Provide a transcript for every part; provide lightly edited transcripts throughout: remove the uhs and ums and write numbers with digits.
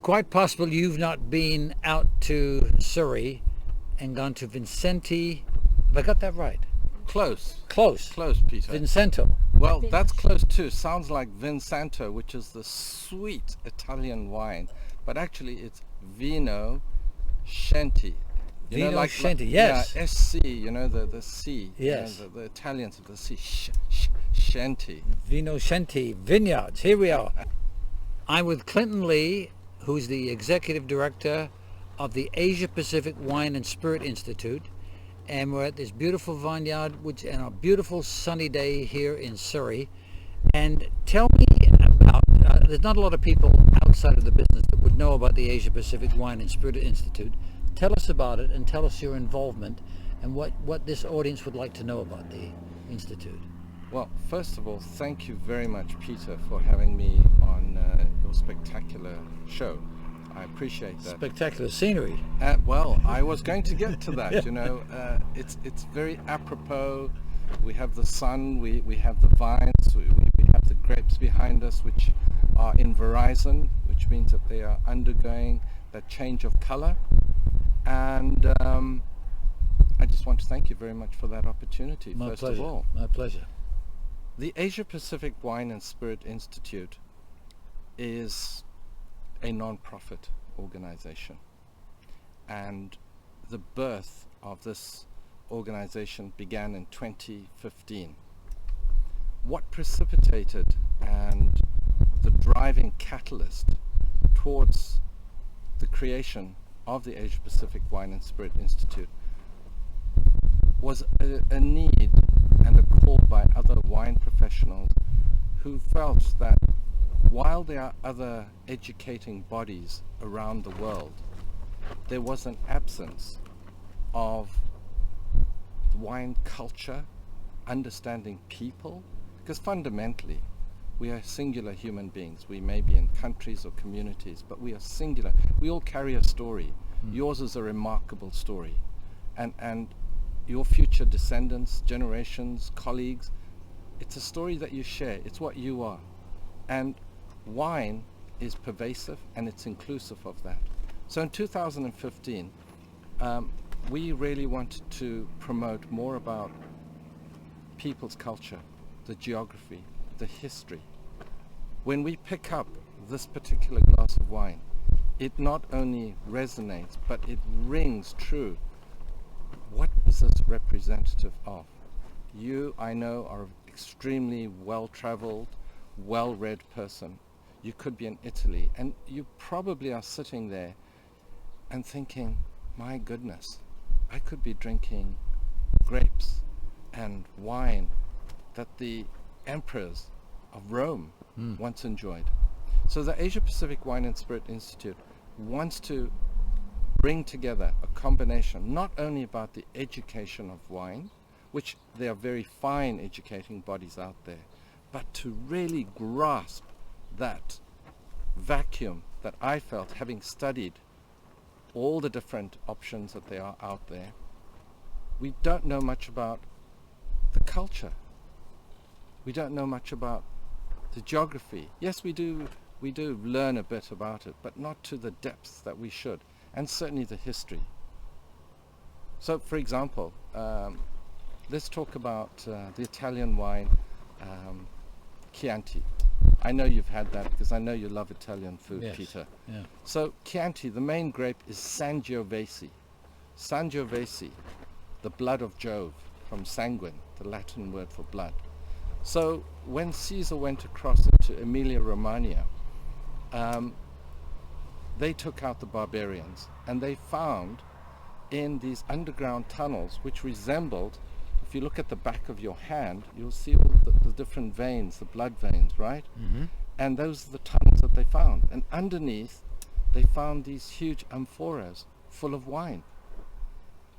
quite possible you've not been out to Surrey and gone to Vincenti. Have I got that right? Close, Close. Peter. Vincento. Well, that's close too. Sounds like Vincento, which is the sweet Italian wine, but actually it's Vino Shanti. Vino Shanti, yes. Yeah, SC, the C. Yes. The Italians of the C. Shanti. Vino Shanti Vineyards. Here we are. I'm with Clinton Lee, who's the executive director of the Asia Pacific Wine and Spirit Institute. And we're at this beautiful vineyard, and a beautiful sunny day here in Surrey. And tell me about, there's not a lot of people outside of the business that would know about the Asia Pacific Wine and Spirit Institute. Tell us about it and tell us your involvement and what this audience would like to know about the Institute. Well, first of all, thank you very much, Peter, for having me on your spectacular show. I appreciate that. Spectacular scenery. Well, I was going to get to that. It's very apropos. We have the sun, we have the vines, we have the grapes behind us, which are in Verizon, which means that they are undergoing that change of color. And I just want to thank you very much for that opportunity. My first pleasure. of all. My pleasure. The Asia Pacific Wine and Spirit Institute is a non-profit organization, and the birth of this organization began in 2015. What precipitated and the driving catalyst towards the creation of the Asia Pacific Wine and Spirit Institute was a need and a call by other wine professionals who felt that while there are other educating bodies around the world, there was an absence of wine culture, understanding people, because fundamentally we are singular human beings. We may be in countries or communities, but we are singular. We all carry a story. Yours is a remarkable story, and your future descendants, generations, colleagues, it's a story that you share. It's what you are. And wine is pervasive and it's inclusive of that. So in 2015, we really wanted to promote more about people's culture, the geography, the history. When we pick up this particular glass of wine, it not only resonates, but it rings true. What is this representative of? You, I know, are an extremely well-traveled, well-read person. You could be in Italy, and you probably are sitting there and thinking, my goodness, I could be drinking grapes and wine that the emperors of Rome once enjoyed. So the Asia Pacific Wine and Spirit Institute wants to bring together a combination, not only about the education of wine, which there are very fine educating bodies out there, but to really grasp that vacuum that I felt, having studied all the different options that there are out there. We don't know much about the culture. We don't know much about the geography. Yes, we do learn a bit about it, but not to the depths that we should, and certainly the history. So, for example, let's talk about the Italian wine, Chianti. I know you've had that because I know you love Italian food, Yes. Peter. Yeah. So Chianti, the main grape is Sangiovese. Sangiovese, the blood of Jove, from sanguine, the Latin word for blood. So when Caesar went across into Emilia-Romagna, they took out the barbarians, and they found in these underground tunnels, which resembled, if you look at the back of your hand, you'll see all the different veins, the blood veins, right? Mm-hmm. And those are the tunnels that they found. And underneath, they found these huge amphoras full of wine.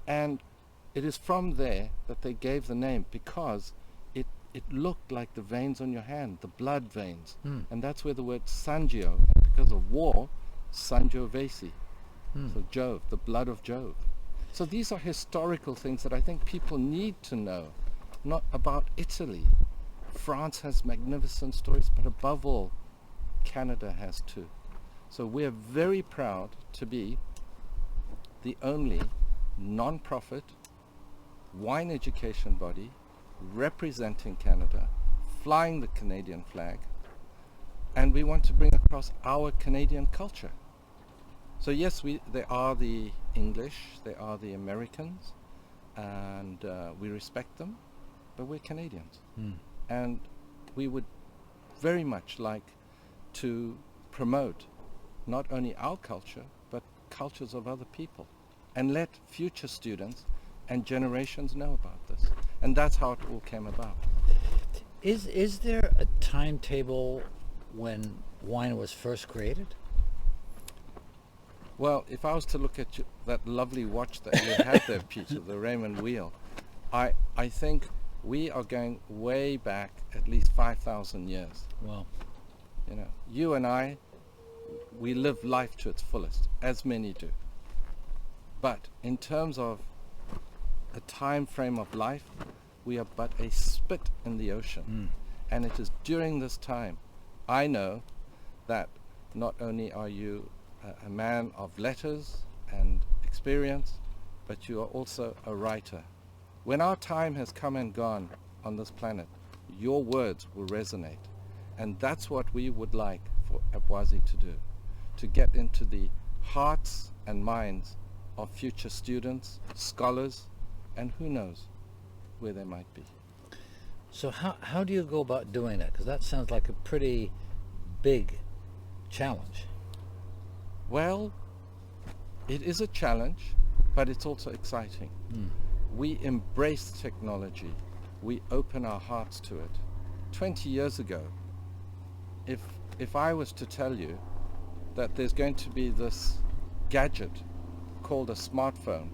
And it is from there that they gave the name, because it looked like the veins on your hand, the blood veins. And that's where the word Sangio, and because of war, Sangiovese. So Jove, the blood of Jove. So these are historical things that I think people need to know, not about Italy. France has magnificent stories, but above all, Canada has too. So we're very proud to be the only non-profit wine education body representing Canada, flying the Canadian flag, and we want to bring across our Canadian culture. So yes, there are the English, there are the Americans, and we respect them, but we're Canadians. And we would very much like to promote not only our culture, but cultures of other people, and let future students and generations know about this. And that's how it all came about. Is there a timetable when wine was first created? Well, if I was to look at that lovely watch that you have there, Peter, the Raymond wheel, I think we are going way back at least 5,000 years. Wow. You know, you and I, we live life to its fullest, as many do. But in terms of a time frame of life, we are but a spit in the ocean. And it is during this time, I know that not only are you a man of letters and experience, but you are also a writer. When our time has come and gone on this planet, your words will resonate. And that's what we would like for Abwazi to do, to get into the hearts and minds of future students, scholars, and who knows where they might be. So how do you go about doing that? Because that sounds like a pretty big challenge. Well, it is a challenge, but it's also exciting. We embrace technology. We open our hearts to it. 20 years ago, if I was to tell you that there's going to be this gadget called a smartphone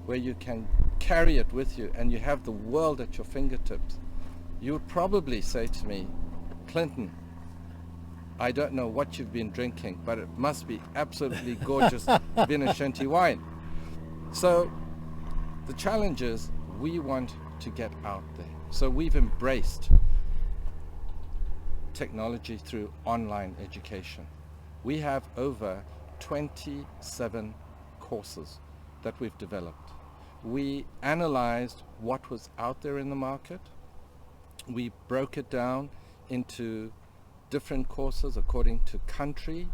where you can carry it with you and you have the world at your fingertips, you would probably say to me, Clinton, I don't know what you've been drinking, but it must be absolutely gorgeous Vinashanti wine. So the challenge is we want to get out there. So we've embraced technology through online education. We have over 27 courses that we've developed. We analyzed what was out there in the market. We broke it down into different courses according to country.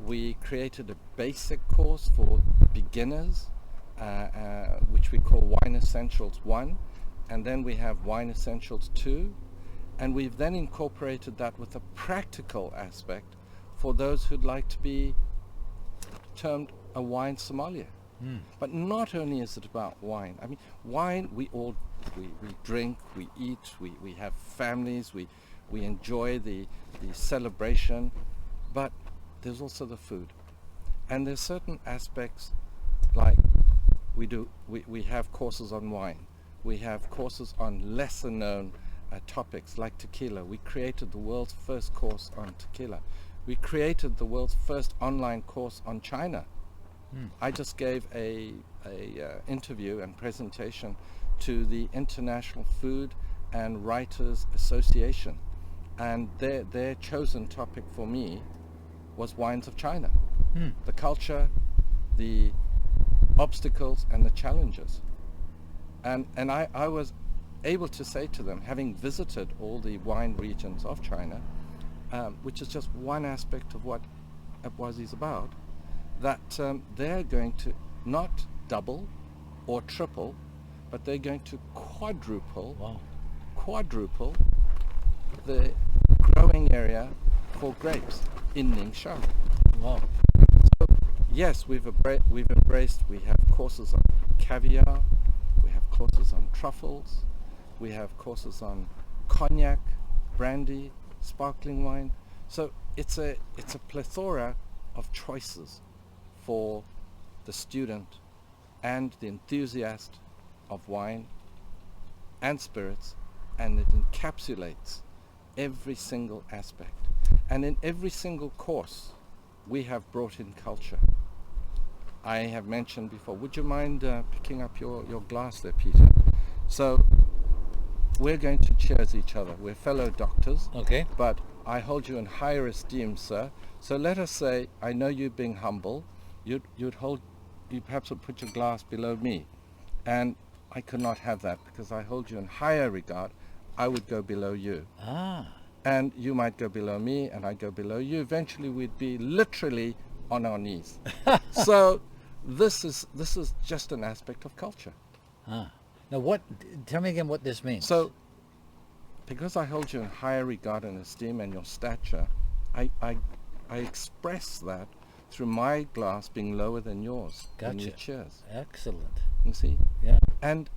We created a basic course for beginners, which we call Wine Essentials 1, and then we have Wine Essentials 2, and we've then incorporated that with a practical aspect for those who'd like to be termed a wine sommelier. But not only is it about wine. I mean, wine, we drink, we eat, we have families, we enjoy the celebration, but there's also the food. And there's certain aspects like we have courses on wine. We have courses on lesser known topics like tequila. We created the world's first course on tequila. We created the world's first online course on China. I just gave a interview and presentation to the International Food and Writers Association, and their chosen topic for me was wines of China, the culture, the obstacles, and the challenges. And I was able to say to them, having visited all the wine regions of China, which is just one aspect of what Abwazi is about, that they're going to not double or triple, but they're going to quadruple the growing area for grapes in Ningxia. Wow. So yes, we've embraced. We have courses on caviar, we have courses on truffles, we have courses on cognac, brandy, sparkling wine. So it's a plethora of choices for the student and the enthusiast of wine and spirits, and it encapsulates every single aspect. And in every single course, we have brought in culture. I have mentioned before, would you mind picking up your glass there, Peter? So we're going to cheers each other. We're fellow doctors, Okay. but I hold you in higher esteem, sir. So let us say, I know you being humble, you perhaps would put your glass below me. And I could not have that because I hold you in higher regard. I would go below you. Ah. And you might go below me and I go below you. Eventually we'd be literally on our knees. So this is just an aspect of culture. Ah. Now tell me again what this means. So because I hold you in higher regard and esteem and your stature, I express that through my glass being lower than yours. Gotcha. When you cheers. Excellent. You see? Yeah. And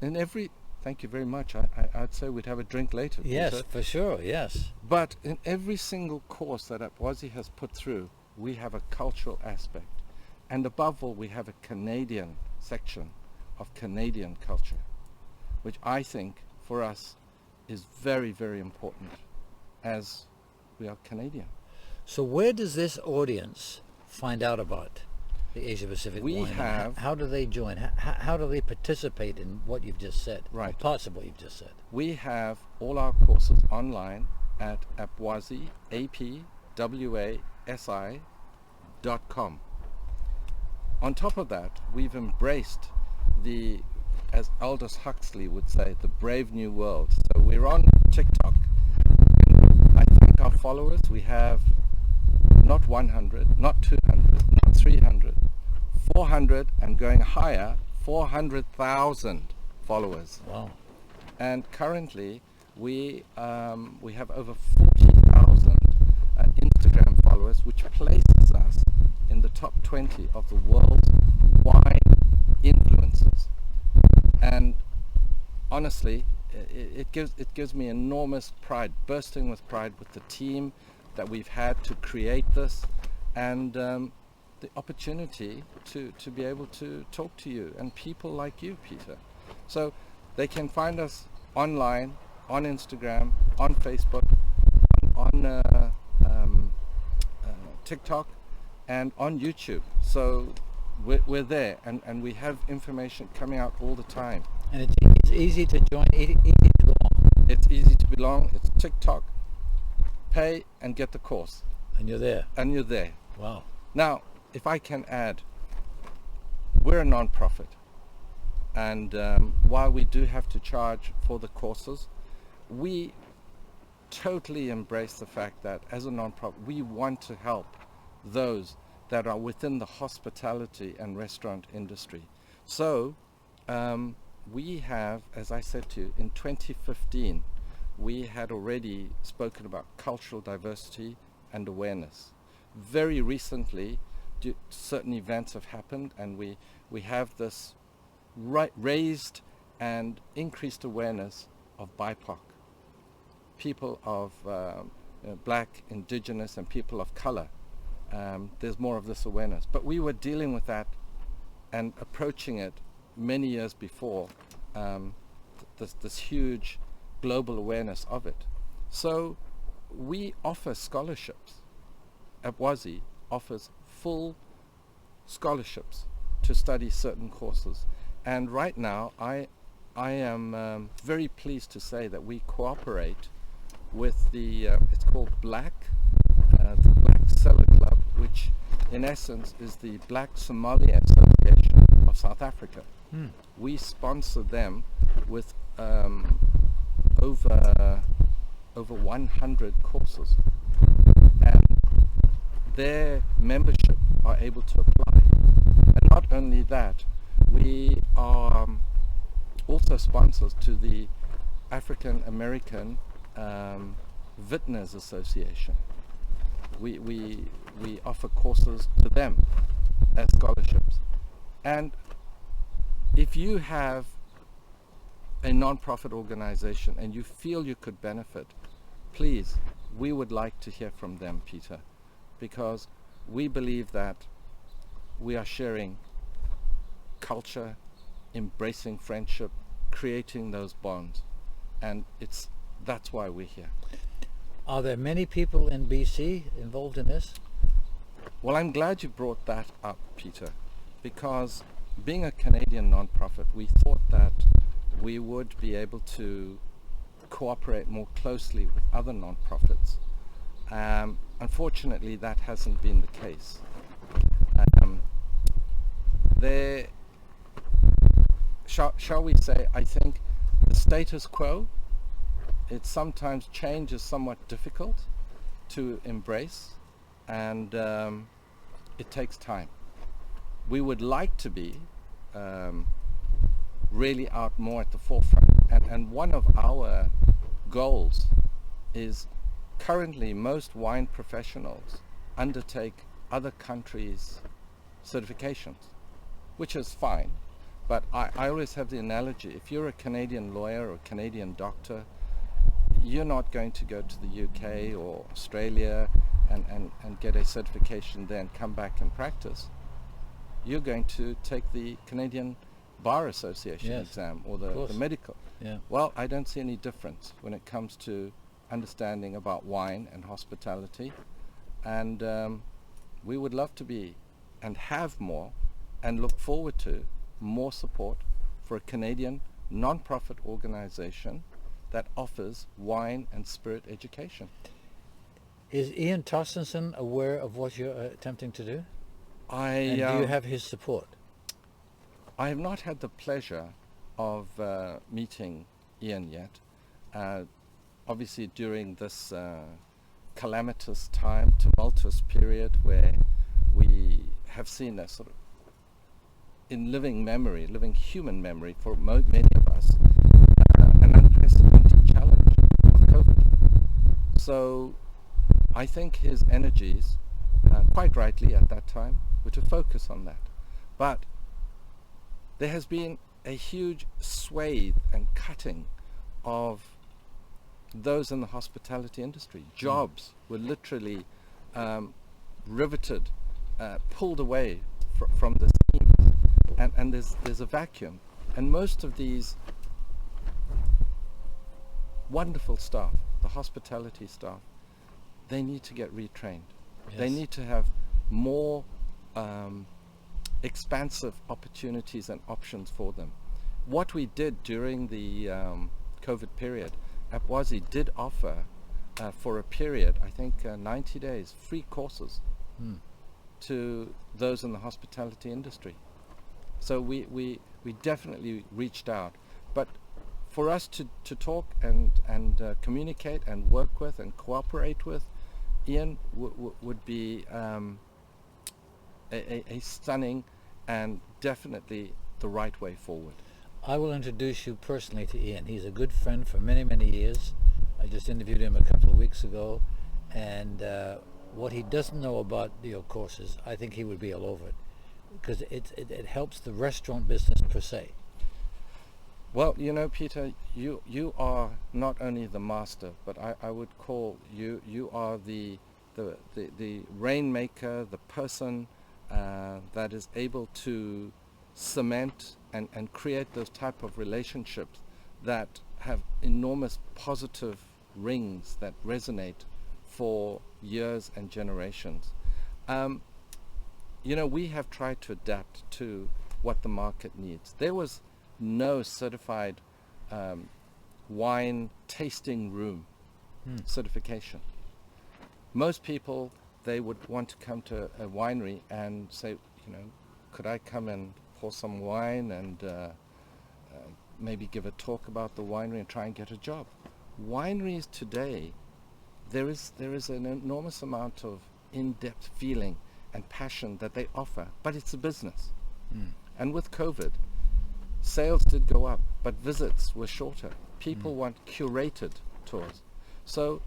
thank you very much. I'd say we'd have a drink later. Yes, Peter. for sure, yes. But in every single course that Abwazi has put through, we have a cultural aspect. And above all, we have a Canadian section of Canadian culture, which I think for us is very, very important as we are Canadian. So where does this audience find out about the Asia Pacific We wine? have- How do they join? How do they participate in what you've just said? Right. Or parts of what you've just said. We have all our courses online at Abwazi, APWASI.com. On top of that, we've embraced the, as Aldous Huxley would say, the brave new world. So we're on TikTok. I thank our followers. We have not 100, not 200, not 300, 400, and going higher, 400,000 followers. Wow. And currently, we have over 40,000 Instagram followers, which places us in the top 20 of the world's wine influencers. And honestly, it gives me enormous pride, bursting with pride with the team that we've had to create this, and the opportunity to be able to talk to you and people like you, Peter. So they can find us online, on Instagram, on Facebook, on TikTok, and on YouTube. So we're there, and we have information coming out all the time. And it's easy to join, easy to belong. It's easy to belong. It's TikTok. Pay and get the course. And you're there. And you're there. Wow. Now, if I can add, we're a non-profit. And while we do have to charge for the courses, we totally embrace the fact that as a non-profit, we want to help those that are within the hospitality and restaurant industry. So we have, as I said to you, in 2015, we had already spoken about cultural diversity and awareness. Very recently, certain events have happened, and we have this raised and increased awareness of BIPOC, people of black, indigenous, and people of color. There's more of this awareness. But we were dealing with that and approaching it many years before this huge global awareness of it. So we offer scholarships. Abwazi offers full scholarships to study certain courses. And right now, I am very pleased to say that we cooperate with the, it's called the Black Cellar Club, which in essence is the Black Somali Association of South Africa. We sponsor them with over 100 courses, and their membership are able to apply. And not only that, we are also sponsors to the African American Vintners Association. We offer courses to them as scholarships. And if you have a non-profit organization and you feel you could benefit, please, we would like to hear from them, Peter, because we believe that we are sharing culture, embracing friendship, creating those bonds, and that's why we're here. Are there many people in BC involved in this? Well, I'm glad you brought that up, Peter, because being a Canadian non-profit, we thought that we would be able to cooperate more closely with other non-profits. Unfortunately, that hasn't been the case. There, shall we say, I think the status quo, it sometimes change is somewhat difficult to embrace, and it takes time. We would like to be really out more at the forefront, and one of our goals is currently most wine professionals undertake other countries' certifications, which is fine. But I always have the analogy, if you're a Canadian lawyer or a Canadian doctor, you're not going to go to the UK or Australia and get a certification there and come back and practice. You're going to take the Canadian Bar Association Yes, exam or the medical. Yeah. Well, I don't see any difference when it comes to understanding about wine and hospitality. And we would love to be and have more and look forward to more support for a Canadian non-profit organization that offers wine and spirit education. Is Ian Torstenson aware of what you're attempting to do? And do you have his support? I have not had the pleasure of meeting Ian yet. Obviously during this calamitous time, tumultuous period where we have seen a sort of, in living memory, living human memory for many of us, an unprecedented challenge of COVID. So I think his energies, quite rightly at that time, were to focus on that. But there has been a huge swathe and cutting of those in the hospitality industry. Jobs were literally riveted, pulled away from the scene, and there's a vacuum. And most of these wonderful staff, the hospitality staff, they need to get retrained. Yes. They need to have more expansive opportunities and options for them. What we did during the COVID period, Apwazi did offer for a period, I think 90 days, free courses to those in the hospitality industry. So we definitely reached out. But for us to talk and communicate and work with and cooperate with, Ian would be a stunning and definitely the right way forward. I will introduce you personally to Ian. He's a good friend for many, many years. I just interviewed him a couple of weeks ago, and what he doesn't know about your courses, I think he would be all over it, because it helps the restaurant business per se. Well, you know, Peter, you are not only the master, but I would call you are the rainmaker, the person that is able to cement and create those type of relationships that have enormous positive rings that resonate for years and generations. You know, we have tried to adapt to what the market needs. There was no certified wine tasting room certification. Most people, they would want to come to a winery and say, you know, could I come and pour some wine and maybe give a talk about the winery and try and get a job. Wineries today, there is an enormous amount of in-depth feeling and passion that they offer, but it's a business. And with COVID, sales did go up, but visits were shorter. People want curated tours. So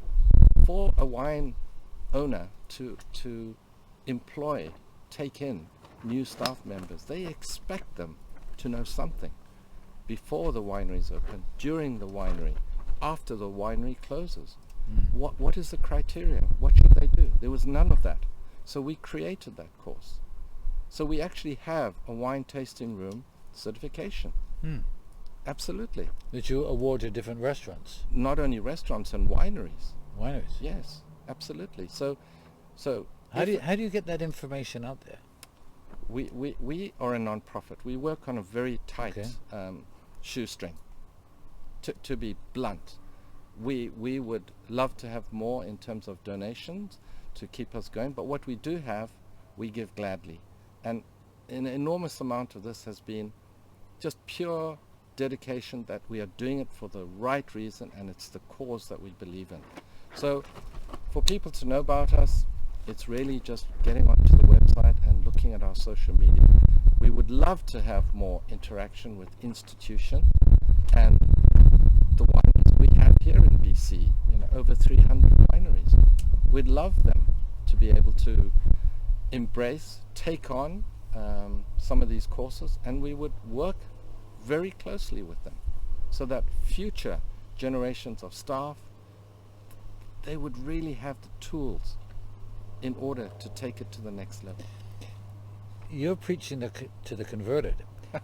for a wine owner to employ, take in new staff members, they expect them to know something before the winery is open, during the winery, after the winery closes. What is the criteria? What should they do? There was none of that. So we created that course. So we actually have a wine tasting room certification. Absolutely. That you award to different restaurants. Not only restaurants and wineries. Wineries. Yes, absolutely. So how do you get that information out there? We are a non-profit. We work on a very tight shoestring. To be blunt, we would love to have more in terms of donations to keep us going, but what we do have, we give gladly. And an enormous amount of this has been just pure dedication that we are doing it for the right reason, and it's the cause that we believe in. So for people to know about us, it's really just getting onto the website and looking at our social media. We would love to have more interaction with institutions and the wineries we have here in BC, over 300 wineries. We'd love them to be able to embrace, take on some of these courses, and we would work very closely with them so that future generations of staff, they would really have the tools in order to take it to the next level. You're preaching to the converted.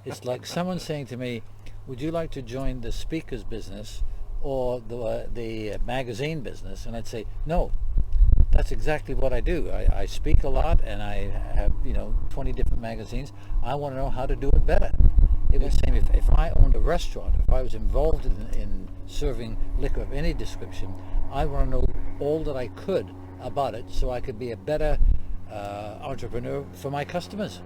It's like someone saying to me, would you like to join the speaker's business or the magazine business? And I'd say, no, that's exactly what I do. I speak a lot, and I have 20 different magazines. I want to know how to do it better. It was saying if I owned a restaurant, if I was involved in serving liquor of any description, I want to know all that I could about it so I could be a better entrepreneur for my customers.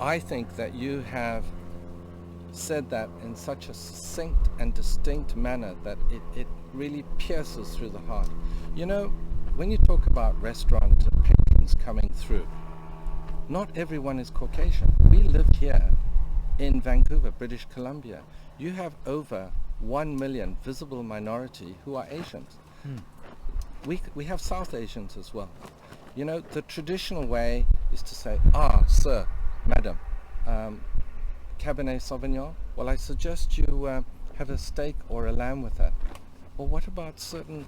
I think that you have said that in such a succinct and distinct manner that it really pierces through the heart. When you talk about restaurant patrons coming through, not everyone is Caucasian. We live here in Vancouver, British Columbia. You have over 1 million visible minority who are Asians. We have South Asians as well. The traditional way is to say, sir, madam, Cabernet Sauvignon, well, I suggest you have a steak or a lamb with that. Well, what about certain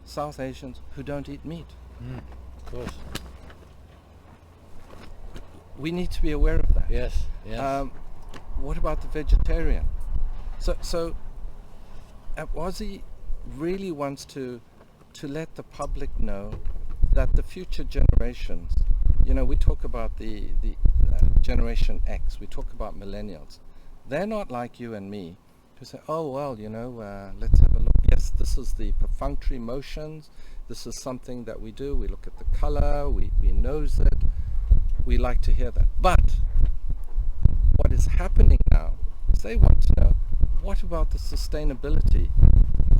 South Asians who don't eat meat? Of course. We need to be aware of that. Yes. What about the vegetarian? So Aussie really wants to let the public know that the future generations, we talk about the Generation X, we talk about millennials. They're not like you and me who say, let's have a look. Yes, this is the perfunctory motions. This is something that we do. We look at the color, we nose it. We like to hear that. But what is happening now is they want to know, what about the sustainability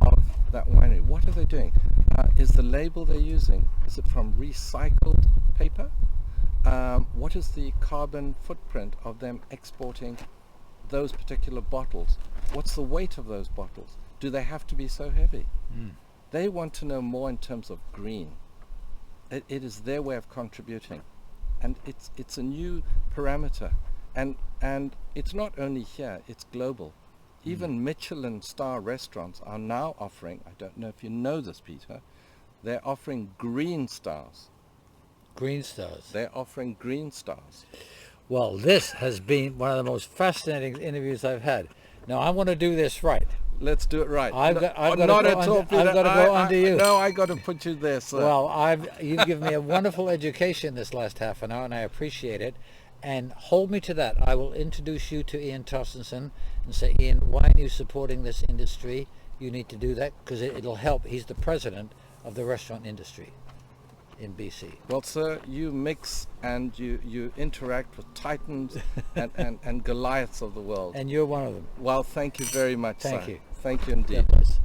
of that winery? What are they doing? Is the label they're using, is it from recycled paper? What is the carbon footprint of them exporting those particular bottles? What's the weight of those bottles? Do they have to be so heavy? They want to know more in terms of green. It is their way of contributing. And it's a new parameter. And it's not only here, it's global. Even Michelin star restaurants are now offering, I don't know if you know this, Peter, they're offering green stars. Green stars. They're offering green stars. Well, this has been one of the most fascinating interviews I've had. Now, I want to do this right. Let's do it right. I've got to go under you. No, I got to put you there, sir. Well, you've given me a wonderful education this last half an hour, and I appreciate it. And hold me to that. I will introduce you to Ian Torstenson and say, Ian, why aren't you supporting this industry? You need to do that because it'll help. He's the president of the restaurant industry in BC. Well, sir, you mix and you interact with titans and Goliaths of the world. And you're one of them. Well, thank you very much, Thank sir. you. Thank you indeed. God bless.